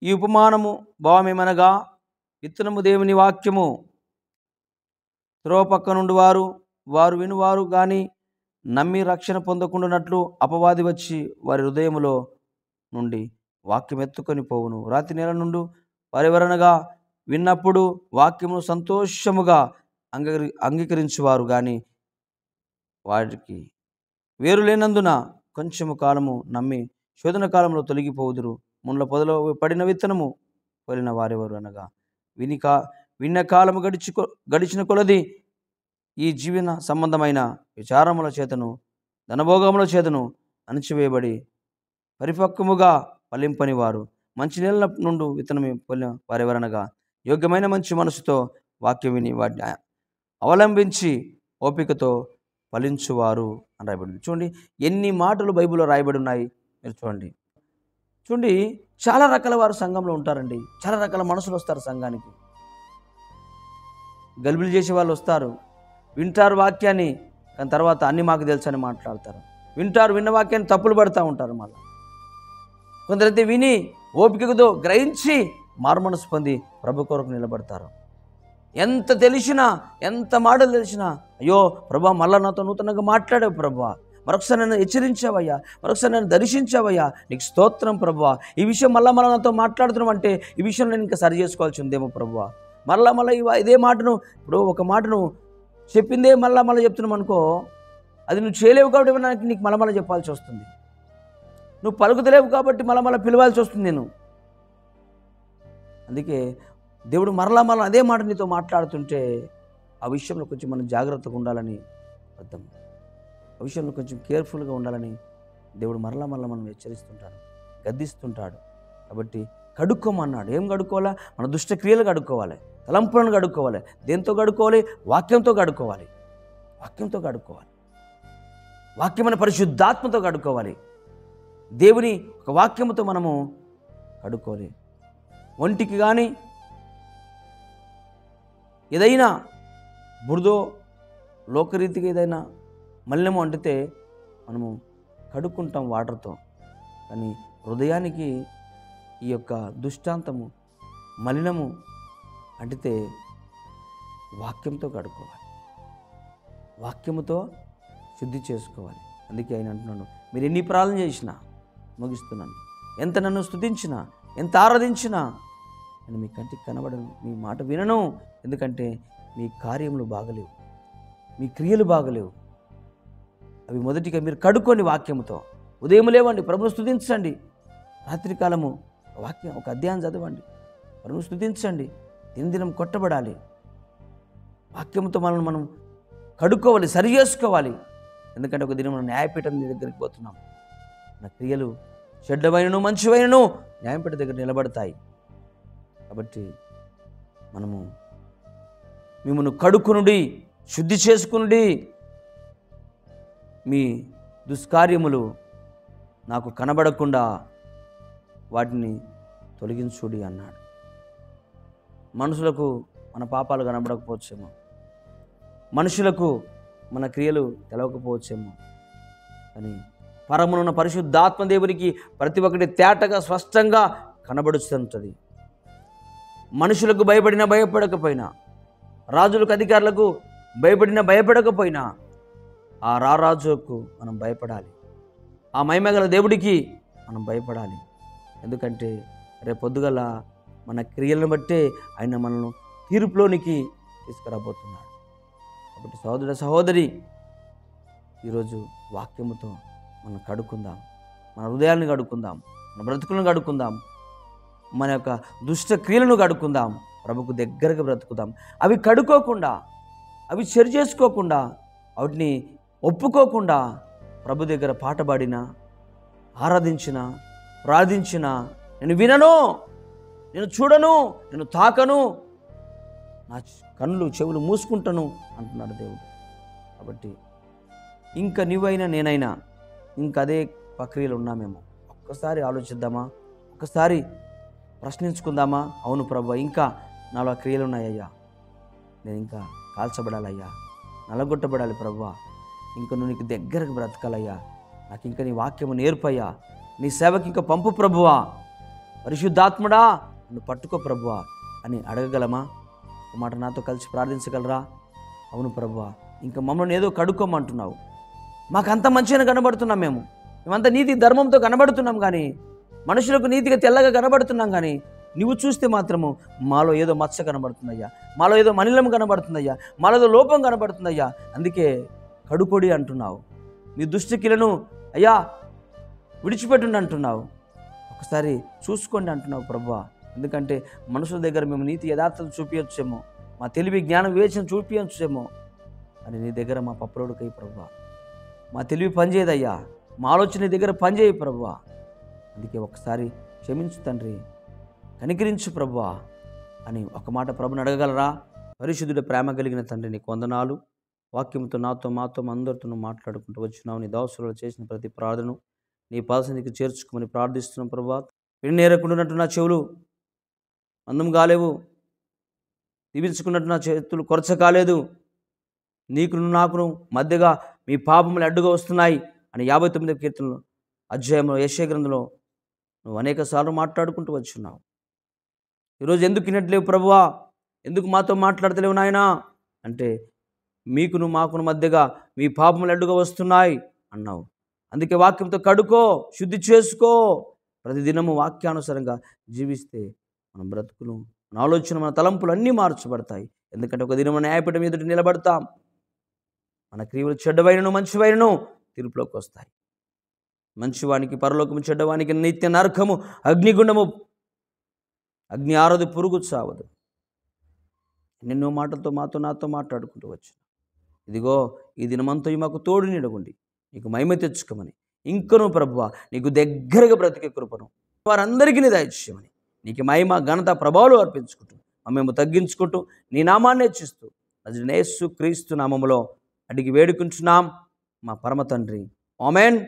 ఈ ఉపమానము భావమేమనగా, విత్తనము దేవుని వాక్యము. త్రోవ పక్క నుండి వారు వినువారు గాని నమ్మి రక్షణ పొందకుండానట్లు అపవాది వచ్చి వారి హృదయములో నుండి వాక్యం ఎత్తుకొని పోవును. రాతి నేల నుండి వారెవరనగా విన్నప్పుడు వాక్యమును సంతోషముగా అంగీకరించువారు గాని వారికి వేరు లేనందున కొంచెము కాలము నమ్మి శోధన కాలంలో తొలగిపోదురు. ముండ్ల పొదలో పడిన విత్తనము పోలిన వారెవరు అనగా విన్న కాలము గడిచిన కొలది ఈ జీవన సంబంధమైన విచారముల చేతను ధనభోగముల చేతను అణచివేయబడి పరిపక్వముగా ఫలింపని వారు మంచి నేల నుండి విత్తనమే పోలిన వారెవరనగా యోగ్యమైన మంచి మనసుతో వాక్యం విని వాటిని అవలంబించి ఓపికతో ఫలించువారు అని రాయబడింది. చూడండి ఎన్ని మాటలు బైబిల్లో రాయబడి ఉన్నాయి. మీరు చూడండి చాలా రకాల వారు సంఘంలో ఉంటారండి. చాలా రకాల మనుషులు వస్తారు సంఘానికి. గలిబిలి చేసే వాళ్ళు వస్తారు, వింటారు వాక్యాన్ని, కానీ తర్వాత అన్ని మాకు తెలుసు అని మాట్లాడతారు. విన్న వాక్యాన్ని తప్పులు పడుతూ ఉంటారు. మళ్ళీ కొందరైతే విని ఓపికతో గ్రహించి మారుమనసు పొంది ప్రభు కొరకు నిలబడతారు. ఎంత తెలిసినా, ఎంత మాటలు తెలిసినా, అయ్యో ప్రభా మళ్ళా నాతో నూతనంగా మాట్లాడావు ప్రభా, మరొకసారి నన్ను హెచ్చరించావయ్యా, మరొకసారి నన్ను దర్శించావయ్యా, నీకు స్తోత్రం ప్రభువా. ఈ విషయం మళ్ళా నాతో మాట్లాడుతున్నాం అంటే ఈ విషయం నేను ఇంకా సరి చేసుకోవాల్సి ఉందేమో ప్రభువా. మళ్ళా ఇదే మాటను, ఇప్పుడు ఒక మాటను చెప్పిందే మళ్ళా చెప్తున్నాం అనుకో, అది నువ్వు చేయలేవు కాబట్టి నీకు మళ్ళా చెప్పాల్సి వస్తుంది. నువ్వు పలుకుతలేవు కాబట్టి మళ్ళా పిలవాల్సి వస్తుంది నేను. అందుకే దేవుడు మరలా అదే మాట నీతో మాట్లాడుతుంటే ఆ విషయంలో కొంచెం మనం జాగ్రత్తగా ఉండాలని అర్థం. ఆ విషయంలో కొంచెం కేర్ఫుల్గా ఉండాలని దేవుడు మరలా మనం హెచ్చరిస్తుంటాడు, గద్దిస్తుంటాడు. కాబట్టి కడుక్కోమన్నాడు. ఏం కడుక్కోవాలా? మన దుష్టక్రియలు కడుక్కోవాలి, తలంపులను కడుక్కోవాలి. దేంతో కడుక్కోవాలి? వాక్యంతో కడుక్కోవాలి. వాక్యమైన పరిశుద్ధాత్మతో కడుక్కోవాలి. దేవుని ఒక వాక్యముతో మనము కడుక్కోవాలి. ఒంటికి కానీ ఏదైనా బురదో లోకరీతిగా ఏదైనా మలినము అంటితే మనము కడుక్కుంటాం వాటర్తో. కానీ హృదయానికి ఈ యొక్క దుష్టాంతము మలినము అంటితే వాక్యంతో కడుక్కోవాలి, వాక్యముతో శుద్ధి చేసుకోవాలి. అందుకే ఆయన అంటున్నాను, మీరు ఎన్ని ప్రార్థన చేసినా, ముగిస్తున్నాను, ఎంత నన్ను స్తుతించినా, ఎంత ఆరాధించినా నేను మీ కంటికి కనబడను, మీ మాట వినను. ఎందుకంటే మీ కార్యములు బాగలేవు, మీ క్రియలు బాగలేవు. అవి మొదటిగా మీరు కడుక్కోండి వాక్యముతో. ఉదయం లేవండి, ప్రభువును స్తుతించండి. రాత్రికాలము వాక్యం ఒక అధ్యాయం చదవండి, ప్రభువును స్తుతించండి. దినదినం కొట్టబడాలి. వాక్యంతో మనం కడుక్కోవాలి, సరి చేసుకోవాలి. ఎందుకంటే ఒక దినం మనం న్యాయపీఠం దగ్గరికి పోతున్నాం. మన క్రియలు చెడ్డమైనను మంచివైనను న్యాయపీఠం దగ్గర నిలబడతాయి. కాబట్టి మనము మిమ్మల్ని కడుక్కునుడి, శుద్ధి చేసుకునుడి, మీ దుష్కార్యములు నాకు కనబడకుండా వాటిని తొలగించుడి అన్నాడు. మనుషులకు మన పాపాలు కనబడకపోవచ్చేమో, మనుషులకు మన క్రియలు తెలవకపోవచ్చేమో, కానీ పరమునున్న పరిశుద్ధాత్మ దేవునికి ప్రతి ఒక్కటి తేటగా స్పష్టంగా కనబడుతుంటుంది. మనుషులకు భయపడకపోయినా, రాజులకు అధికారులకు భయపడకపోయినా ఆ రారాజుకు మనం భయపడాలి, ఆ మహిమగల దేవుడికి మనం భయపడాలి. ఎందుకంటే రేపు పొద్దుగల మన క్రియలను బట్టే ఆయన మనల్ని తీర్పులోనికి తీసుకురాబోతున్నాడు. కాబట్టి సహోదరి ఈరోజు వాక్యముతో మనం కడుక్కుందాం, మన హృదయాలను కడుక్కుందాం, మన బ్రతుకులను కడుక్కుందాం, మన యొక్క దుష్ట క్రియలను కడుక్కుందాం, ప్రభుకు దగ్గరగా బ్రతుకుదాం. అవి కడుక్కోకుండా, అవి సరి చేసుకోకుండా, వాటిని ఒప్పుకోకుండా ప్రభు దగ్గర పాట పాడినా, ఆరాధించినా, ప్రార్థించినా, నేను వినను, నేను చూడను, నేను తాకను, నా కళ్ళు చెవులు మూసుకుంటాను అంటున్నాడు దేవుడు. కాబట్టి ఇంకా నువ్వైనా నేనైనా ఇంకా అదే ప్రక్రియలు ఉన్నామేమో. ఒక్కసారి ఆలోచిద్దామా, ఒక్కసారి ప్రశ్నించుకుందామా? అవును ప్రభు, ఇంకా నాలో క్రియలు ఉన్నాయ్యా, నేను ఇంకా కాల్చబడాలయ్యా, నలగొట్టబడాలి ప్రభువా, ఇంకా నువ్వు నీకు దగ్గరకు బ్రతకాలయ్యా, నాకు ఇంకా నీ వాక్యము నేర్పయ్యా, నీ సేవకి ఇంకా పంపు ప్రభువా పరిశుద్ధాత్ముడా నన్ను పట్టుకో ప్రభువా అని అడగగలమా? ఒక మాట నాతో కలిసి ప్రార్థించగలరా? అవును ప్రభువా, ఇంకా మమ్మల్ని ఏదో కడుక్కోమంటున్నావు. మాకంత మంచిగా కనబడుతున్నాం, మేమంతా నీతి ధర్మంతో కనబడుతున్నాం, కానీ మనుషులకు నీతిగా తెల్లగా కనబడుతున్నాం, కానీ నువ్వు చూస్తే మాత్రము మాలో ఏదో మచ్చ కనబడుతుందయ్యా, మాలో ఏదో మలినం కనబడుతుందయ్యా, మాలో ఏదో లోపం కనబడుతుందయ్యా. అందుకే కడుకొడి అంటున్నావు. మీ దుష్టికిలను అయ్యా విడిచిపెట్టుండి అంటున్నావు. ఒకసారి చూసుకోండి అంటున్నావు ప్రభువా. ఎందుకంటే మనుషుల దగ్గర మేము నీతి యథార్థత చూపించచ్చేమో, మా తెలివి జ్ఞానం వివేచన చూపించచ్చేమో అని నీ దగ్గర మా పప్పులోడుకై ప్రభువా. మా తెలివి పనిచేయదయ్యా, మా ఆలోచన నీ దగ్గర పనిచేయి ప్రభువా. అందుకే ఒకసారి క్షమించు తండ్రి, కనికరించు ప్రభువా అని ఒక మాట ప్రభుని అడగగలరా? పరిశుద్ధుడు, ప్రేమ కలిగిన తండ్రి, నీకు వందనాలు. వాక్యంతో నాతో మాతో అందరితో మాట్లాడుకుంటూ వచ్చినావు. నీ దాసులలో చేసిన ప్రతి ప్రార్థన నీ పాదసన్నిధికి చేర్చుకోమని ప్రార్థిస్తున్నాం ప్రభువా. వినేరకుండానట్టు నా చెవులు అందం కాలేవు, దీవించుకున్నట్టు నా చేతులు కొరచ కాలేదు, నీకును నాకును మధ్యగా మీ పాపములు అడ్డుగా వస్తున్నాయి అని 59వ కీర్తనలో అధ్యాయంలో యెషయా గ్రంథంలో నువ్వు అనేక సార్లు మాట్లాడుకుంటూ వచ్చున్నావు. ఈరోజు ఎందుకు వినట్లేవు ప్రభువా, ఎందుకు మాతో మాట్లాడతలేవు నాయనా అంటే మీకును మాకును మధ్యగా మీ పాపములు అడ్డుగా వస్తున్నాయి అన్నావు. అందుకే వాక్యంతో కడుకో, శుద్ధి చేసుకో. ప్రతిదినము వాక్యానుసారంగా జీవిస్తే మన బ్రతుకులు, మన ఆలోచన, మన తలంపులు అన్నీ మార్చబడతాయి. ఎందుకంటే ఒక దినం న్యాయపీఠం ఎదుట నిలబడతాం. మన క్రియలు చెడ్డవైనను మంచివైనను తీర్పులోకి వస్తాయి. మంచివానికి పరలోకము, చెడ్డవానికి నిత్య నరకము, అగ్నిగుండము. అగ్ని ఆరదు, పురుగు చావదు. ఎన్నెన్నో మాటలతో నాతో మాట్లాడుకుంటూ వచ్చి ఇదిగో ఈ దినమంతా మాకు తోడు నీడగుండి నీకు మహిమ తెచ్చుకోమని, ఇంకనూ ప్రభువా నీకు దగ్గరగా బ్రతికే కృపను వారందరికీ నీ దయచేయమని నీకు మహిమ, ఘనత, ప్రభావాలు అర్పించుకుంటూ మేము తగ్గించుకుంటూ నీ నామాన్ని హెచ్చిస్తూ యేసు క్రీస్తు నామములో అడిగి వేడుకుంటున్నాం మా పరమ తండ్రి. ఆమేన్.